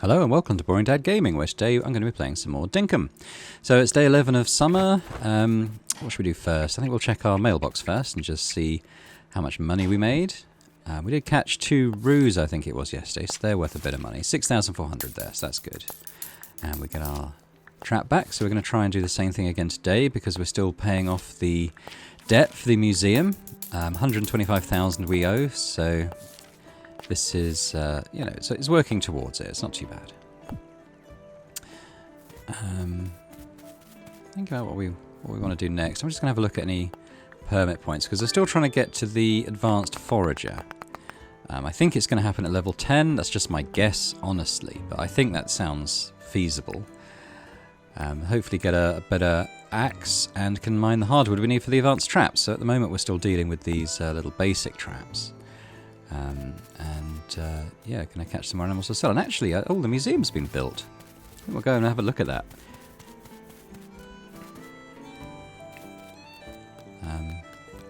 Hello and welcome to Boring Dad Gaming, where today I'm going to be playing some more Dinkum. So it's day 11 of summer. What should we do first? I think we'll check our mailbox first and just see how much money we made. We did catch 2 roos, I think it was, yesterday, so they're worth a bit of money. 6,400 there, so that's good. And we get our trap back, so we're going to try and do the same thing again today because we're still paying off the debt for the museum. 125,000 we owe, so this is, you know, so it's working towards it. It's not too bad. Think about what we want to do next. I'm just going to have a look at any permit points because we're still trying to get to the advanced forager. I think it's going to happen at level 10. That's just my guess, honestly, but I think that sounds feasible. Hopefully get a better axe and can mine the hardwood we need for the advanced traps. So at the moment we're still dealing with these little basic traps. Yeah, can I catch some more animals to sell? And actually, the museum's been built. I think we'll go and have a look at that.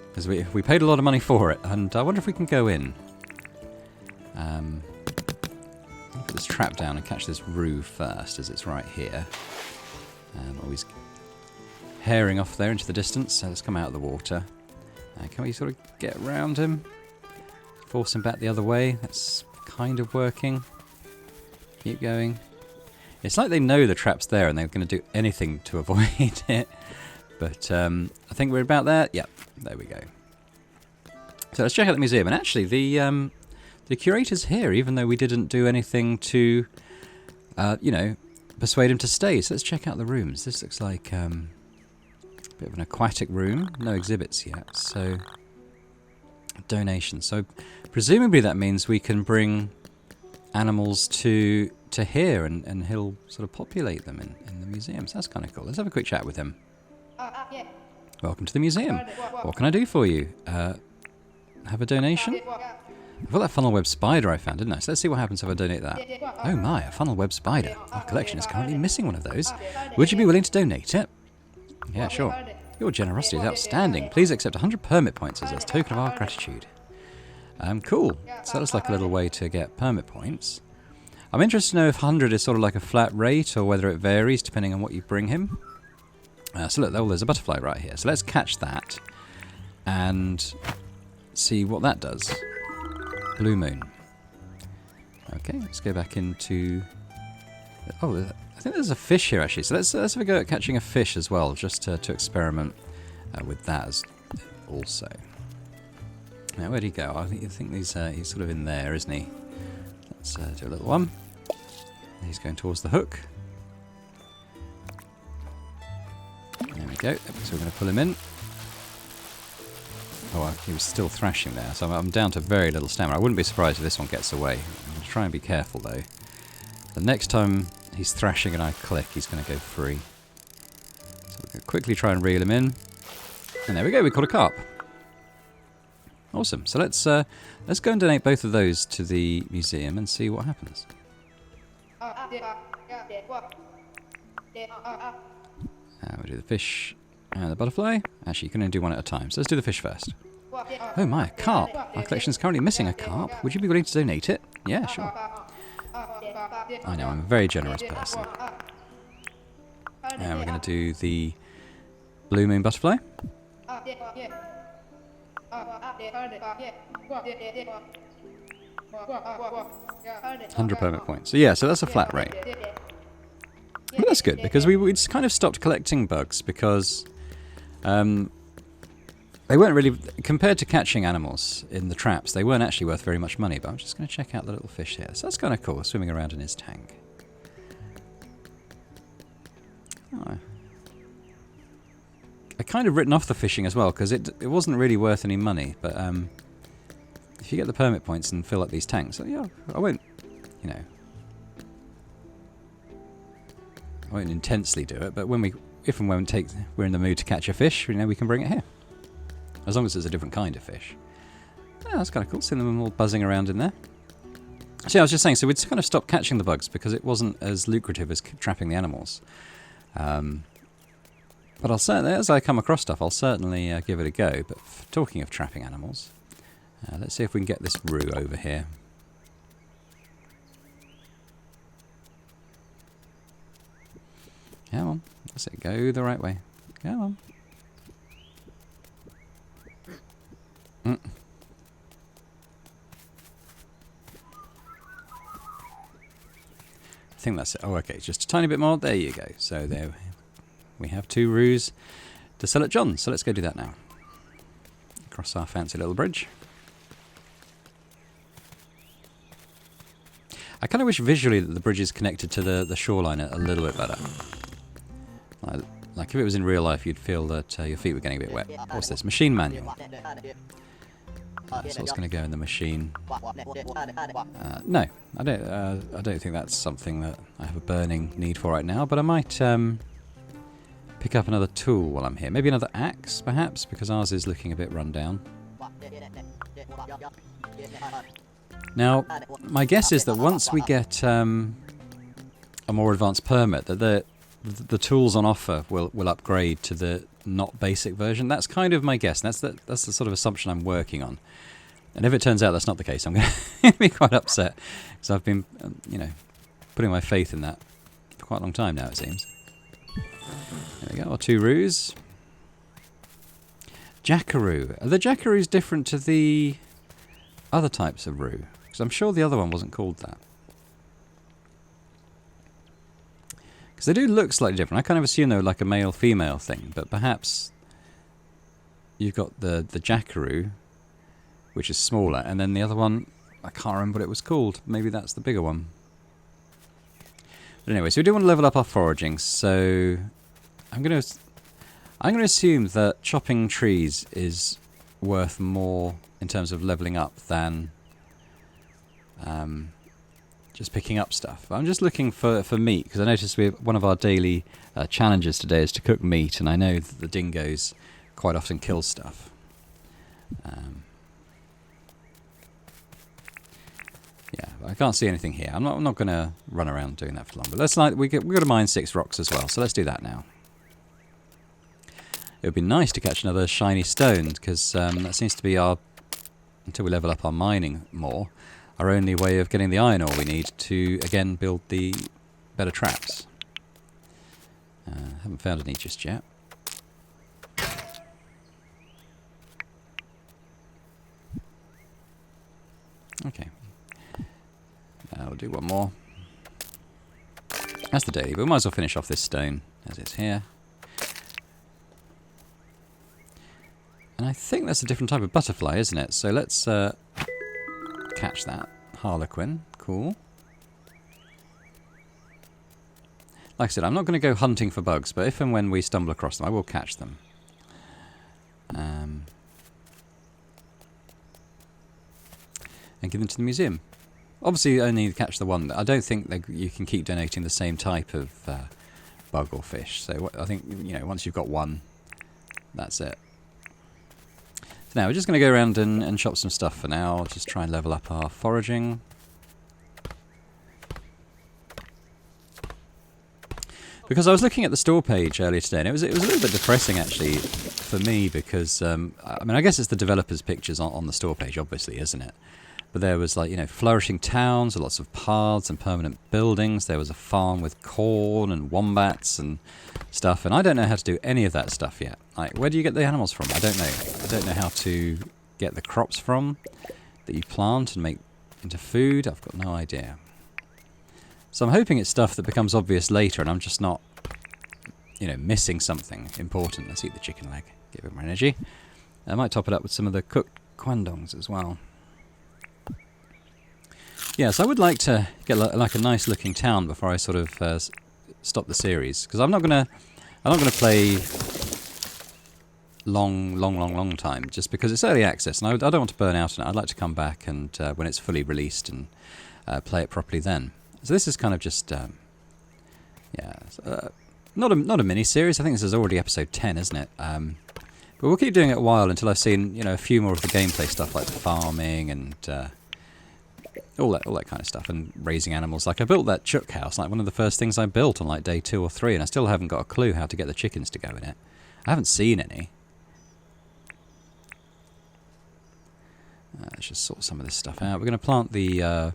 Because we paid a lot of money for it, and I wonder if we can go in. Put this trap down and catch this roo first, as it's right here. Always herring off there into the distance, so let's come out of the water. Can we sort of get around him? Force him back the other way. That's kind of working. Keep going. It's like they know the trap's there and they're going to do anything to avoid it. But I think we're about there. Yep, there we go. So let's check out the museum. And actually, the curator's here, even though we didn't do anything to, you know, persuade him to stay. So let's check out the rooms. This looks like a bit of an aquatic room. No exhibits yet. So donation. So presumably that means we can bring animals to here and he'll sort of populate them in the museum. So that's kind of cool. Let's have a quick chat with him. Yeah. Welcome to the museum. What can I do for you? Have a donation? I've got that funnel web spider I found, didn't I? So let's see what happens if I donate that. Oh my, a funnel web spider. Our collection is currently missing one of those. Would you be willing to donate it? Yeah, sure. Your generosity is outstanding. Please accept 100 permit points as a token of our gratitude. Cool. So that's like a little way to get permit points. I'm interested to know if 100 is sort of like a flat rate or whether it varies depending on what you bring him. So look, there's a butterfly right here. So let's catch that and see what that does. Blue moon. Okay, let's go back into... Oh, I think there's a fish here actually. So let's have a go at catching a fish as well, just to experiment with that as also. Now, where'd he go? I think he's sort of in there, isn't he? Let's do a little one. He's going towards the hook. There we go. So we're going to pull him in. Oh, well, he was still thrashing there, so I'm down to very little stamina. I wouldn't be surprised if this one gets away. I'm going to try and be careful, though. The next time he's thrashing and I click, he's going to go free. So we're going to quickly try and reel him in. And there we go, we caught a carp. Awesome. So let's go and donate both of those to the museum and see what happens. We'll do the fish and the butterfly. Actually, you can only do one at a time, so let's do the fish first. Oh my, a carp. Our collection is currently missing a carp. Would you be willing to donate it? Yeah, sure. I know, I'm a very generous person. And we're going to do the blue moon butterfly. 100 permit points. So yeah, so that's a flat rate. But that's good, because we just kind of stopped collecting bugs, because they weren't really, compared to catching animals in the traps, they weren't actually worth very much money. But I'm just going to check out the little fish here. So that's kind of cool, swimming around in his tank. Oh. I kind of written off the fishing as well, because it wasn't really worth any money. But if you get the permit points and fill up these tanks, so yeah, I won't, you know, I won't intensely do it. But if and when we're in the mood to catch a fish, you know, we can bring it here, as long as it's a different kind of fish. Yeah, that's kind of cool. Seeing them all buzzing around in there. So yeah, I was just saying, so we'd kind of stopped catching the bugs because it wasn't as lucrative as trapping the animals. But I'll certainly, as I come across stuff, I'll certainly give it a go. But talking of trapping animals, let's see if we can get this roo over here. Come on. That's it. Go the right way. Come on. Mm. I think that's it. Oh, okay. Just a tiny bit more. There you go. So there we have 2 roos to sell at John's. So let's go do that now. Across our fancy little bridge. I kind of wish visually that the bridge is connected to the shoreline a little bit better. Like if it was in real life, you'd feel that your feet were getting a bit wet. What's this? Machine manual. So it's going to go in the machine. No, I don't think that's something that I have a burning need for right now. But I might pick up another tool while I'm here. Maybe another axe, perhaps, because ours is looking a bit run down. Now, my guess is that once we get a more advanced permit, that the tools on offer will upgrade to the not basic version. That's kind of my guess. That's the sort of assumption I'm working on. And if it turns out that's not the case, I'm going to be quite upset, because I've been, putting my faith in that for quite a long time now, it seems. There we go, our 2 roos. Jackaroo. Are the jackaroos different to the other types of roo? Because I'm sure the other one wasn't called that. Because they do look slightly different. I kind of assume they were like a male-female thing, but perhaps you've got the jackaroo, which is smaller, and then the other one, I can't remember what it was called. Maybe that's the bigger one. But anyway, so we do want to level up our foraging, so I'm going to assume that chopping trees is worth more in terms of leveling up than just picking up stuff. I'm just looking for meat, because I noticed one of our daily challenges today is to cook meat, and I know that the dingoes quite often kill stuff. Yeah, I can't see anything here. I'm not going to run around doing that for long. But we've got to mine 6 rocks as well, so let's do that now. It would be nice to catch another shiny stone, because that seems to be until we level up our mining more, our only way of getting the iron ore we need to, again, build the better traps. Haven't found any just yet. Okay. We'll do one more. That's the daily, but we might as well finish off this stone as it's here. And I think that's a different type of butterfly, isn't it? So let's catch that. Harlequin. Cool. Like I said, I'm not going to go hunting for bugs, but if and when we stumble across them, I will catch them. And give them to the museum. Obviously, you only catch the one. I don't think you can keep donating the same type of bug or fish. So I think, once you've got one, that's it. So now we're just going to go around and chop some stuff for now. Just try and level up our foraging. Because I was looking at the store page earlier today, and it was a little bit depressing actually for me, because I guess it's the developers' pictures on the store page, obviously, isn't it? But there was flourishing towns, lots of paths and permanent buildings. There was a farm with corn and wombats and stuff, and I don't know how to do any of that stuff yet. Like, where do you get the animals from? I don't know. I don't know how to get the crops from that you plant and make into food. I've got no idea. So I'm hoping it's stuff that becomes obvious later, and I'm just not, missing something important. Let's eat the chicken leg. Give it more energy. I might top it up with some of the cooked kwandongs as well. Yes, I would like to get like a nice looking town before I sort of stop the series, because I'm not gonna play long time, just because it's early access, and I don't want to burn out on it. I'd like to come back and when it's fully released and play it properly then. So this is kind of just not a mini series. I think this is already episode 10, isn't it? But we'll keep doing it a while until I've seen a few more of the gameplay stuff, like the farming and all that kind of stuff, and raising animals. Like I built that chook house, like one of the first things I built on like day 2 or 3, and I still haven't got a clue how to get the chickens to go in it. I haven't seen any. Let's just sort some of this stuff out. We're going to plant the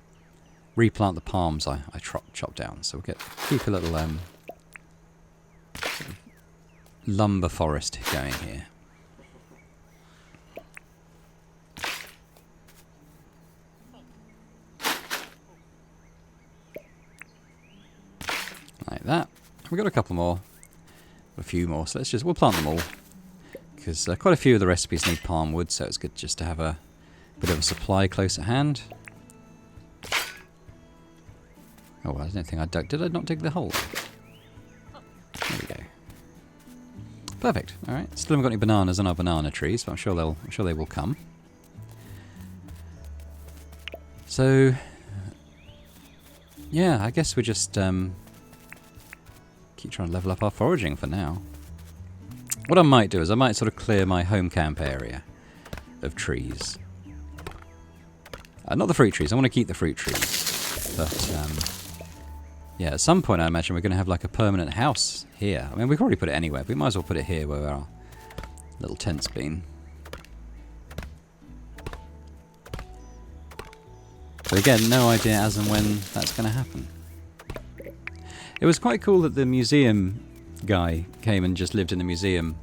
replant the palms I chopped down, so we'll keep a little lumber forest going here. Like that. We've got a couple more. A few more, so we'll plant them all. Because quite a few of the recipes need palm wood, so it's good just to have a bit of a supply close at hand. Oh, well, I don't think I dug. Did I not dig the hole? There we go. Perfect. All right. Still haven't got any bananas on our banana trees, but I'm sure they will come. So, yeah, I guess we just keep trying to level up our foraging for now. What I might do is I might sort of clear my home camp area of trees. Not the fruit trees. I want to keep the fruit trees, but yeah, at some point I imagine we're going to have like a permanent house here. I mean, we could already put it anywhere. But we might as well put it here where our little tent's been. But again, no idea as and when that's going to happen. It was quite cool that the museum guy came and just lived in the museum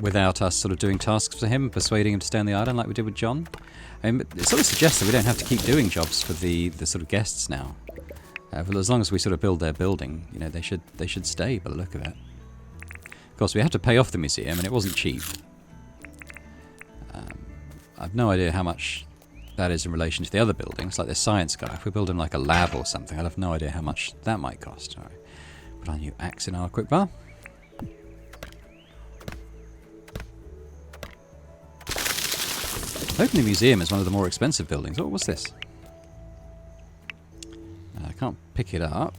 without us sort of doing tasks for him, persuading him to stay on the island like we did with John. I mean, it sort of suggests that we don't have to keep doing jobs for the sort of guests now. But as long as we sort of build their building, you know, they should stay by the look of it. Of course, we have to pay off the museum, and it wasn't cheap. I've no idea how much that is in relation to the other buildings, like the science guy. If we build him like a lab or something, I'd have no idea how much that might cost. All right. Put our new axe in our quick bar. I'm hoping the museum is one of the more expensive buildings. Oh, what's this? I can't pick it up.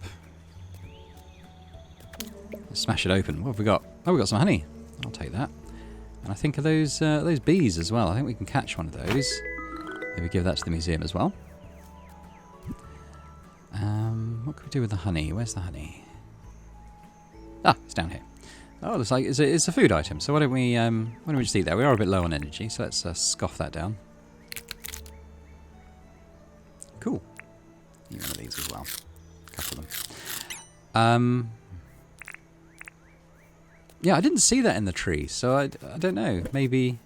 Let's smash it open. What have we got? Oh, we've got some honey. I'll take that. And I think of those bees as well. I think we can catch one of those. Maybe give that to the museum as well. What can we do with the honey? Where's the honey? Ah, it's down here. Oh, it looks like it's a food item. So why don't we just eat that? We are a bit low on energy, so let's scoff that down. Cool. Eat one of these as well. A couple of them. Yeah, I didn't see that in the tree, so I don't know. Maybe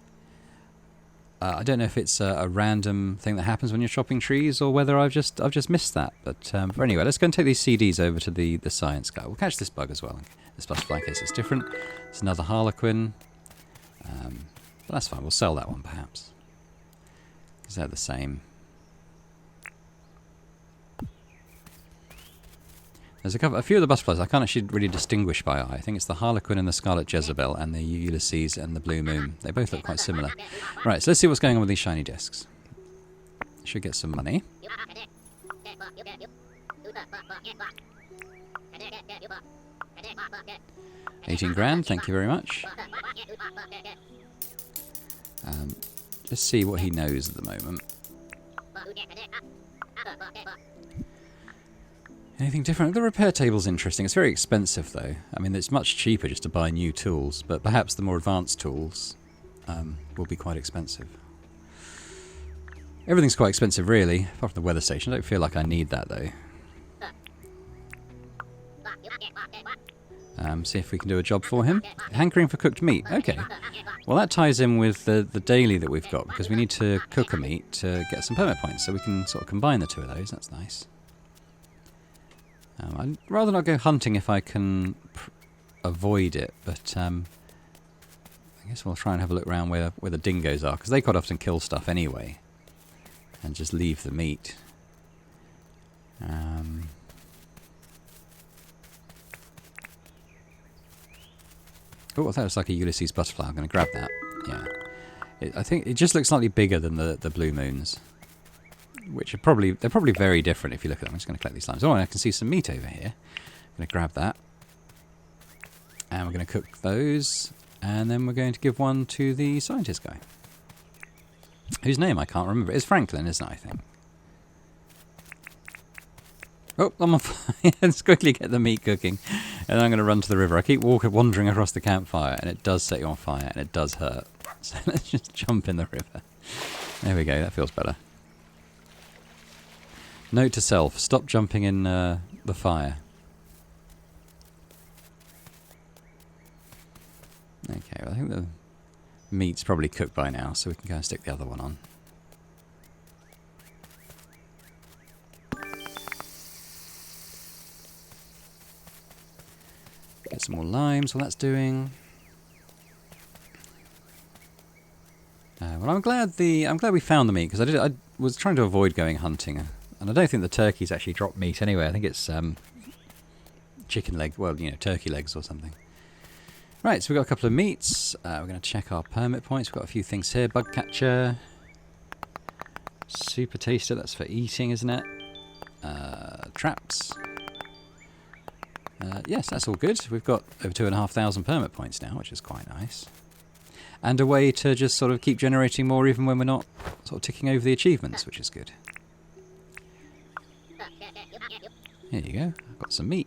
I don't know if it's a random thing that happens when you're chopping trees, or whether I've just missed that. But anyway, let's go and take these CDs over to the science guy. We'll catch this bug as well. This butterfly, in case it's different. It's another harlequin. But that's fine. We'll sell that one perhaps, because they're the same. There's a few of the butterflies I can't actually really distinguish by eye. I think it's the Harlequin and the Scarlet Jezebel and the Ulysses and the Blue Moon. They both look quite similar. Right, so let's see what's going on with these shiny discs. Should get some money. 18 grand, thank you very much. Let's see what he knows at the moment. Anything different? The repair table's interesting. It's very expensive, though. I mean, it's much cheaper just to buy new tools, but perhaps the more advanced tools will be quite expensive. Everything's quite expensive, really, apart from the weather station. I don't feel like I need that, though. See if we can do a job for him. Hankering for cooked meat. Okay. Well, that ties in with the daily that we've got, because we need to cook a meat to get some permit points, so we can sort of combine the two of those. That's nice. I'd rather not go hunting if I can avoid it, but I guess we'll try and have a look around where the dingoes are, because they quite often kill stuff anyway, and just leave the meat. Oh, that looks like a Ulysses butterfly. I'm going to grab that. Yeah, I think it just looks slightly bigger than the Blue Moons, which are they're probably very different if you look at them. I'm just going to collect these slimes. Oh, and I can see some meat over here. I'm going to grab that. And we're going to cook those. And then we're going to give one to the scientist guy, whose name I can't remember. It's Franklin, isn't it, I think? Oh, I'm on fire. Let's quickly get the meat cooking. And then I'm going to run to the river. I keep wandering across the campfire, and it does set you on fire, and it does hurt. So let's just jump in the river. There we go. That feels better. Note to self, stop jumping in the fire. Okay, well, I think the meat's probably cooked by now, so we can go and stick the other one on. Get some more limes while that's doing. Well, I'm glad we found the meat, because I was trying to avoid going hunting, and I don't think the turkeys actually drop meat anyway. I think it's chicken leg, well, you know, turkey legs or something. Right, so we've got a couple of meats. We're going to check our permit points. We've got a few things here. Bug catcher, super taster. That's for eating, isn't it? Traps. Yes, that's all good. We've got over 2,500 permit points now, which is quite nice. And a way to just sort of keep generating more even when we're not sort of ticking over the achievements, which is good. Here you go. I've got some meat.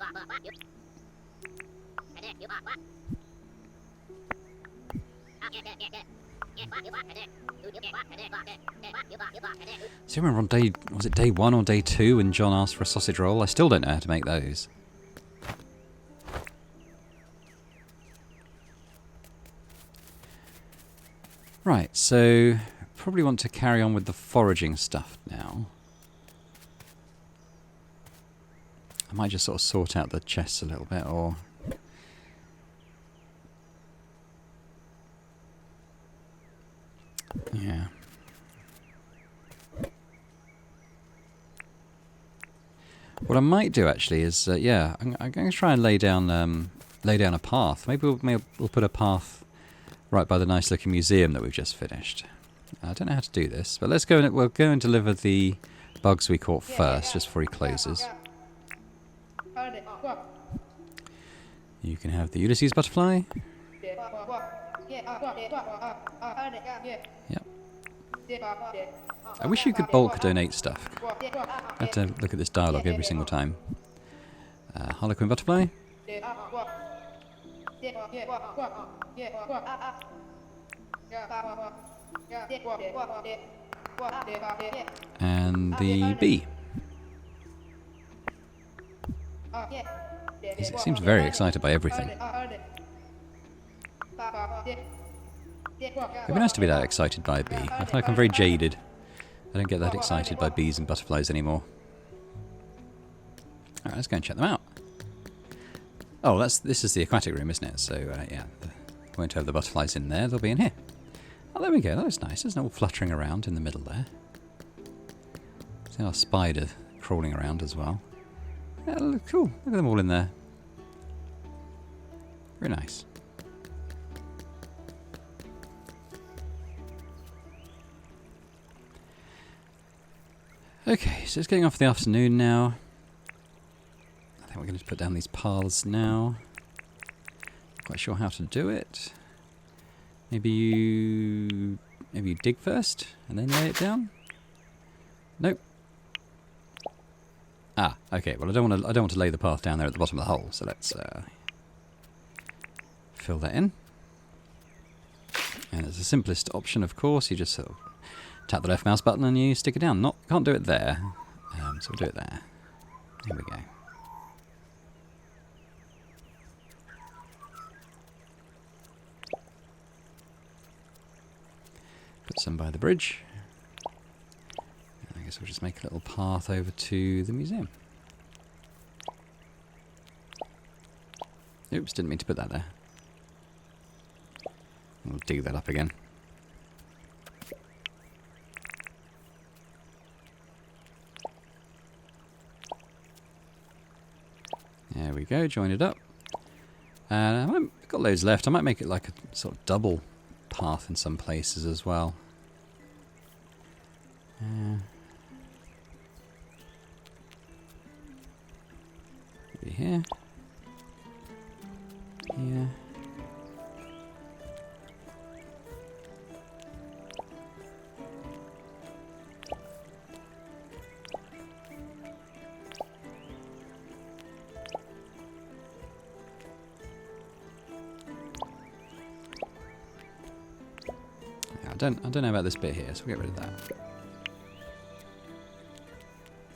So you remember on day 1 or day 2 when John asked for a sausage roll? I still don't know how to make those. Right, so probably want to carry on with the foraging stuff now. I might just sort of sort out the chests a little bit, or... Yeah. What I might do actually is, yeah, I'm going to try and lay down a path. Maybe we'll put a path right by the nice looking museum that we've just finished. I don't know how to do this, but let's go and we'll go and deliver the bugs we caught first, just before he closes. You can have the Ulysses butterfly. Yep. I wish you could bulk donate stuff. I have to look at this dialogue every single time. Harlequin butterfly. And the bee. He seems very excited by everything. It'd be nice to be that excited by a bee. I feel like I'm very jaded. I don't get that excited by bees and butterflies anymore. Alright, let's go and check them out. Oh, this is the aquatic room, isn't it? So, yeah, won't have the butterflies in there. They'll be in here. Oh, there we go. That was nice. Isn't it all fluttering around in the middle there? See our spider crawling around as well. Yeah, look, cool. Look at them all in there. Very nice. Okay, so it's getting off for the afternoon now. I think we're going to put down these paths now. Not quite sure how to do it. Maybe you dig first and then lay it down. Nope. Ah, okay. Well, I don't want to lay the path down there at the bottom of the hole. So let's fill that in. And it's the simplest option, of course. You just sort of tap the left mouse button and you stick it down. Can't do it there. So we'll do it there. There we go. Put some by the bridge. And I guess we'll just make a little path over to the museum. Oops, didn't mean to put that there. We'll dig that up again. There we go, join it up. And I've got loads left. I might make it like a sort of double path in some places as well. Maybe here. Here. I don't know about this bit here, so we'll get rid of that.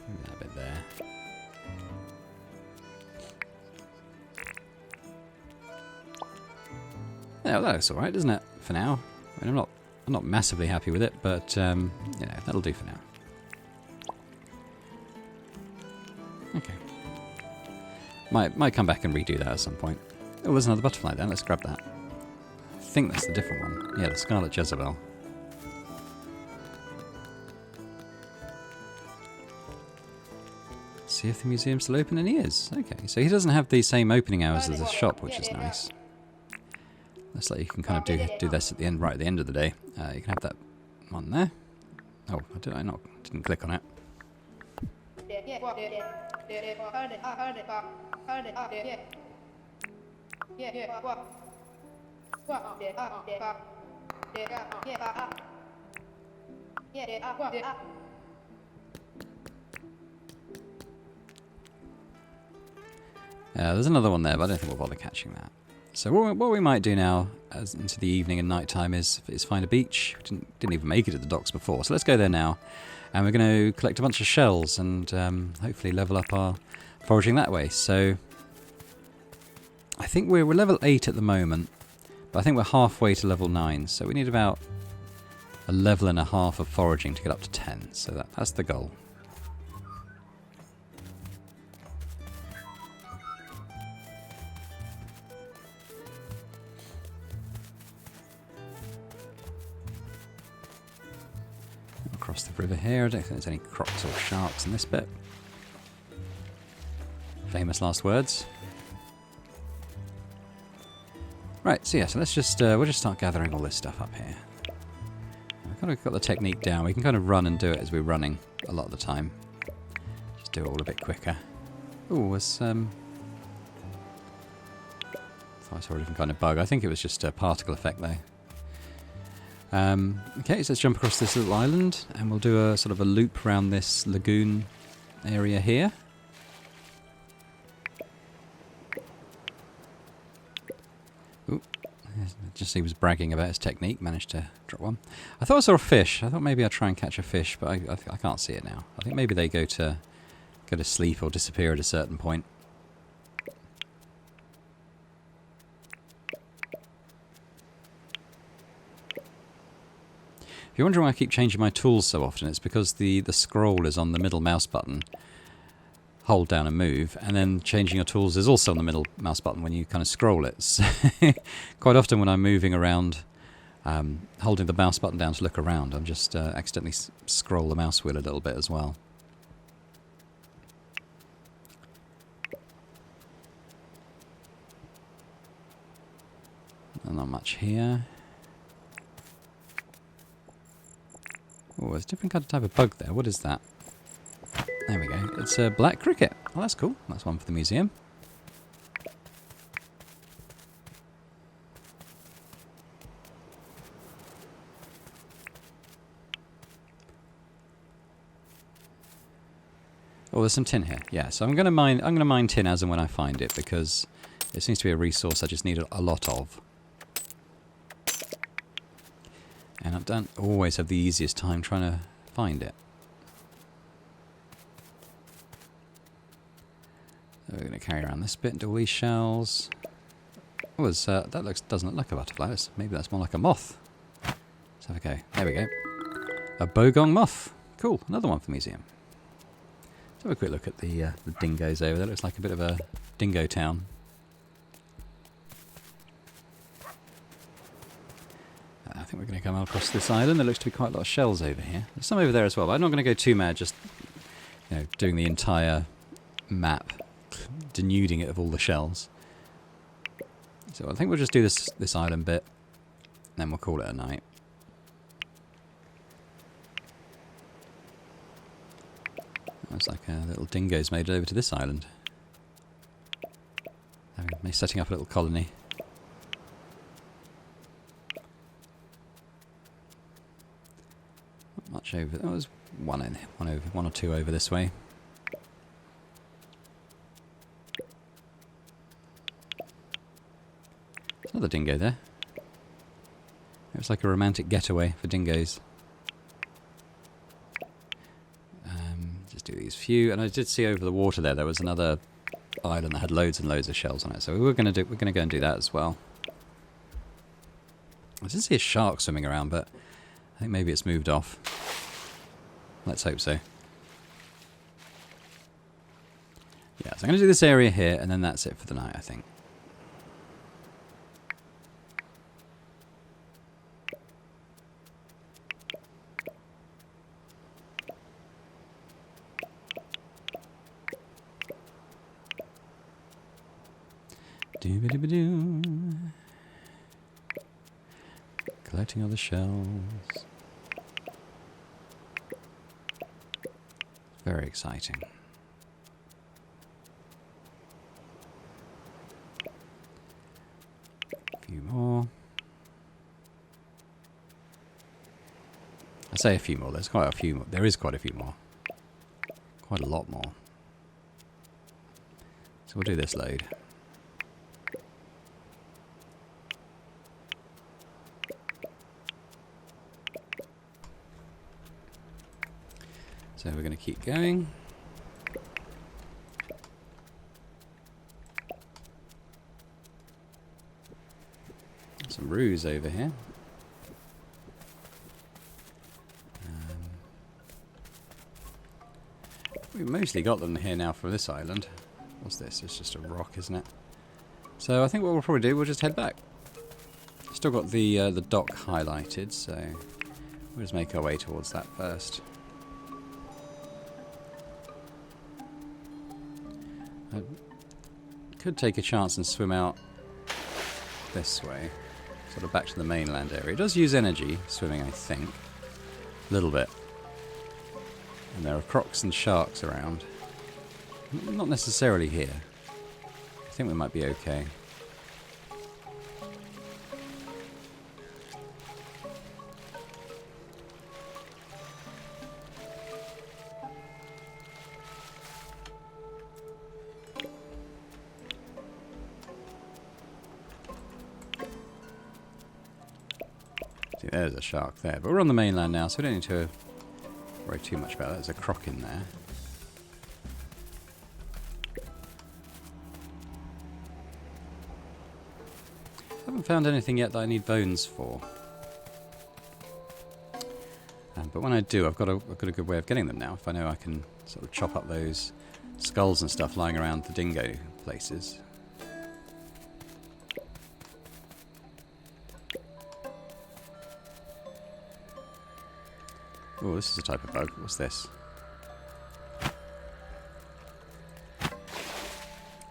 Maybe that bit there. Yeah, well, that's alright, isn't it? For now. I mean, I'm not massively happy with it, but, you know, that'll do for now. Okay. Might come back and redo that at some point. Oh, there's another butterfly there. Let's grab that. I think that's the different one. Yeah, the Scarlet Jezebel. See if the museum's still open, and he is. Okay, so he doesn't have the same opening hours as the shop, which is nice. Looks like you can kind of do this at the end, right at the end of the day. You can have that one there. Oh, didn't click on it. There's another one there, but I don't think we'll bother catching that. So what we might do now, as into the evening and night time, is find a beach. We didn't even make it to the docks before, so let's go there now. And we're going to collect a bunch of shells and hopefully level up our foraging that way. So I think we're level 8 at the moment, but I think we're halfway to level 9. So we need about a level and a half of foraging to get up to 10. So that's the goal. Across the river here. I don't think there's any crocs or sharks in this bit. Famous last words. Right, so yeah, so let's just we'll just start gathering all this stuff up here. We've kind of got the technique down. We can kind of run and do it as we're running a lot of the time. Just do it all a bit quicker. Ooh, was thought I saw a different kind of bug. I think it was just a particle effect though. Okay, so let's jump across this little island and we'll do a sort of a loop around this lagoon area here. Ooh, just he was bragging about his technique, managed to drop one. I thought I saw a fish. I thought maybe I'd try and catch a fish, but I can't see it now. I think maybe they go to sleep or disappear at a certain point. If you're wondering why I keep changing my tools so often, it's because the scroll is on the middle mouse button. Hold down and move, and then changing your tools is also on the middle mouse button when you kind of scroll it. So quite often when I'm moving around, holding the mouse button down to look around, I'm just accidentally scroll the mouse wheel a little bit as well. And not much here. Oh, there's a different kind of type of bug there. What is that? There we go. It's a black cricket. Oh, that's cool. That's one for the museum. Oh, there's some tin here. Yeah, so I'm going to mine tin as and when I find it because it seems to be a resource I just need a lot of. And I don't always have the easiest time trying to find it. So we're going to carry around this bit and do all these shells. Oh, that doesn't look like a butterfly. Maybe that's more like a moth. Let's have a go. There we go. A bogong moth. Cool. Another one for the museum. Let's have a quick look at the dingoes over there. Looks like a bit of a dingo town. I think we're going to come across this island. There looks to be quite a lot of shells over here. There's some over there as well, but I'm not going to go too mad just doing the entire map, denuding it of all the shells. So I think we'll just do this island bit, and then we'll call it a night. Looks like little dingoes made it over to this island. They're setting up a little colony. Much over. There was one or two over this way. There's another dingo there. It was like a romantic getaway for dingoes. Just do these few, and I did see over the water there was another island that had loads and loads of shells on it. So we're going to go and do that as well. I did see a shark swimming around, but I think maybe it's moved off. Let's hope so. Yeah, so I'm going to do this area here, and then that's it for the night, I think. Doo-ba-doo-ba-doo. Collecting all the shells. Very exciting. A few more. I say a few more. There's quite a few more. There is quite a few more. Quite a lot more. So we'll do this load. So we're going to keep going. Some roos over here. We've mostly got them here now for this island. What's this? It's just a rock, isn't it? So I think what we'll probably do, we'll just head back. Still got the dock highlighted, so we'll just make our way towards that first. I could take a chance and swim out this way, sort of back to the mainland area. It does use energy, swimming, I think. A little bit. And there are crocs and sharks around. Not necessarily here. I think we might be okay. See, there's a shark there. But we're on the mainland now, so we don't need to worry too much about that. There's a croc in there. I haven't found anything yet that I need bones for. But when I do, I've got a good way of getting them now. If I know I can sort of chop up those skulls and stuff lying around the dingo places. Oh, this is a type of bug. What's this?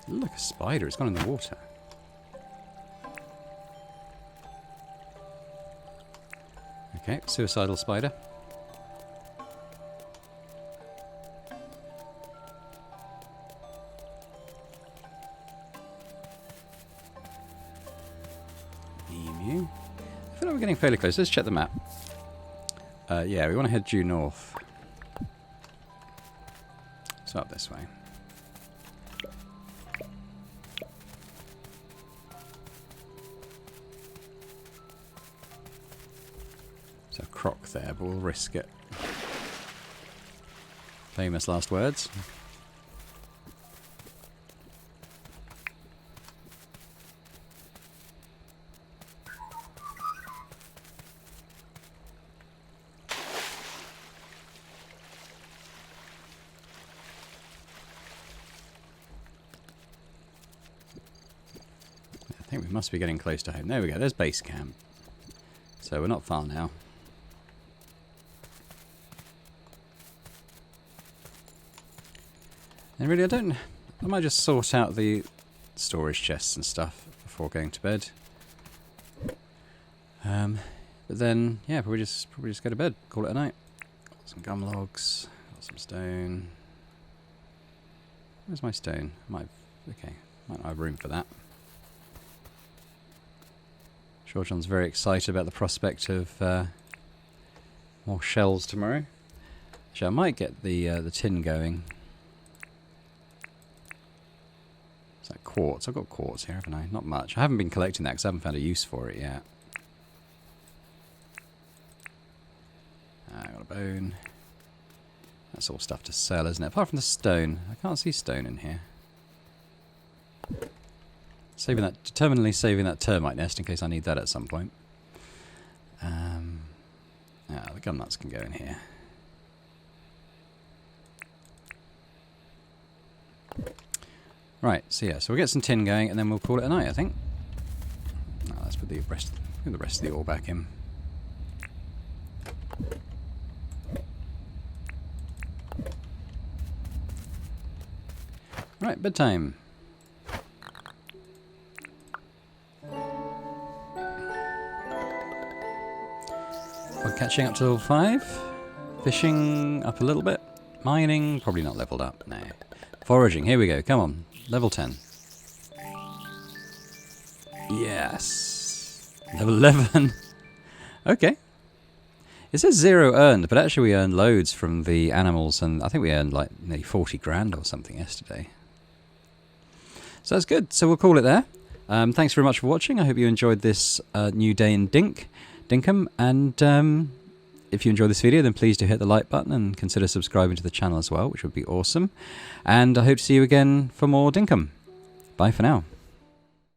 Look, a spider. It's gone in the water. Okay, suicidal spider. Emu. I feel like we're getting fairly close. Let's check the map. Yeah, we want to head due north. So up this way. There's a croc there, but we'll risk it. Famous last words. I think we must be getting close to home. There we go, there's base camp. So we're not far now. And really, I might just sort out the storage chests and stuff before going to bed. But then, yeah, probably just go to bed, call it a night. Got some gum logs, got some stone. Where's my stone? Might not have room for that. Sure, John's very excited about the prospect of more shells tomorrow. Actually, I might get the tin going. Is that quartz? I've got quartz here, haven't I? Not much. I haven't been collecting that because I haven't found a use for it yet. I got a bone. That's all stuff to sell, isn't it? Apart from the stone. I can't see stone in here. Determinedly saving that termite nest in case I need that at some point. The gun nuts can go in here. Right, so yeah, so we'll get some tin going and then we'll call it a night, I think. Oh, let's put the rest of the ore back in. Right, bedtime. We're catching up to level 5. Fishing up a little bit. Mining, probably not leveled up, no. Foraging, here we go, come on. Level 10. Yes. Level 11. Okay. It says 0 earned, but actually we earned loads from the animals, and I think we earned like nearly 40 grand or something yesterday. So that's good. So we'll call it there. Thanks very much for watching. I hope you enjoyed this new day in Dinkum, and if you enjoyed this video, then please do hit the like button and consider subscribing to the channel as well, which would be awesome. And I hope to see you again for more Dinkum. Bye for now.